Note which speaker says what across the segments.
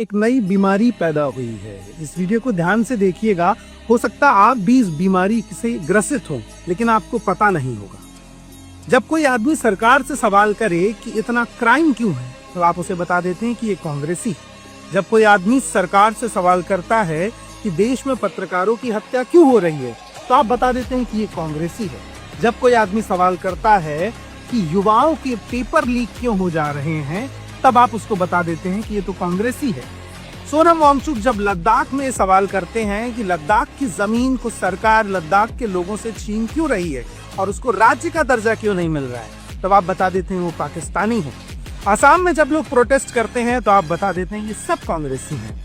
Speaker 1: एक नई बीमारी पैदा हुई है। इस वीडियो को ध्यान से देखिएगा। हो सकता आप भी इस बीमारी से ग्रसित हो, लेकिन आपको पता नहीं होगा। जब कोई आदमी सरकार से सवाल करे कि इतना क्राइम क्यों है, तो आप उसे बता देते हैं कि ये कांग्रेसी है। जब कोई आदमी सरकार से सवाल करता है कि देश में पत्रकारों की हत्या क्यों हो रही है, तो आप बता देते हैं कि ये कांग्रेसी है। जब कोई आदमी सवाल करता है कि युवाओं के पेपर लीक क्यों हो जा रहे हैं, तब आप उसको बता देते हैं कि ये तो कांग्रेसी है। सोनम वांगचुक जब लद्दाख में सवाल करते हैं कि लद्दाख की जमीन को सरकार लद्दाख के लोगों से छीन क्यों रही है और उसको राज्य का दर्जा क्यों नहीं मिल रहा है, तब आप बता देते हैं वो पाकिस्तानी है। आसाम में जब लोग प्रोटेस्ट करते हैं तो आप बता देते हैं ये सब कांग्रेसी हैं।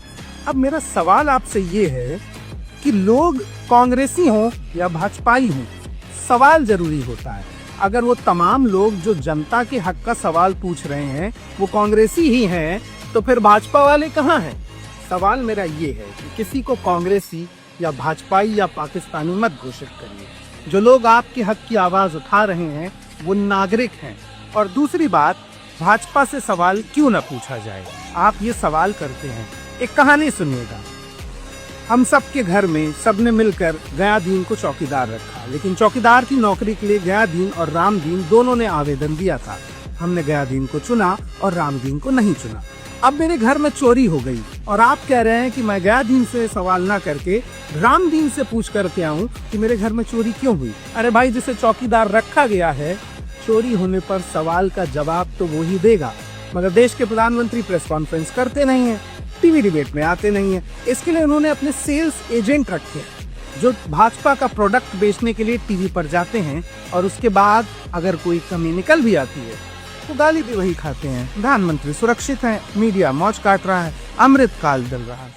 Speaker 1: अब मेरा सवाल आपसे ये है कि लोग कांग्रेसी हों या भाजपाई हों, सवाल जरूरी होता है। अगर वो तमाम लोग जो जनता के हक का सवाल पूछ रहे हैं वो कांग्रेसी ही हैं, तो फिर भाजपा वाले कहाँ हैं? सवाल मेरा ये है कि किसी को कांग्रेसी या भाजपाई या पाकिस्तानी मत घोषित करिए। जो लोग आपके हक की आवाज उठा रहे हैं वो नागरिक हैं। और दूसरी बात, भाजपा से सवाल क्यों न पूछा जाए? आप ये सवाल करते हैं। एक कहानी सुनिएगा। हम सबके घर में सबने मिलकर गयादीन को चौकीदार रखा, लेकिन चौकीदार की नौकरी के लिए गयादीन और रामदीन दोनों ने आवेदन दिया था। हमने गयादीन को चुना और रामदीन को नहीं चुना। अब मेरे घर में चोरी हो गई और आप कह रहे हैं कि मैं गयादीन से सवाल ना करके रामदीन से पूछ करके आऊं कि मेरे घर में चोरी क्यों हुई। अरे भाई, जिसे चौकीदार रखा गया है, चोरी होने पर सवाल का जवाब तो वो ही देगा। मगर देश के प्रधानमंत्री प्रेस कॉन्फ्रेंस करते नहीं है, टीवी डिबेट में आते नहीं है। इसके लिए उन्होंने अपने सेल्स एजेंट रखे हैं जो भाजपा का प्रोडक्ट बेचने के लिए टीवी पर जाते हैं, और उसके बाद अगर कोई कमी निकल भी आती है तो गाली भी वही खाते हैं। प्रधानमंत्री सुरक्षित हैं, मीडिया मौज काट रहा है, अमृत काल चल रहा है।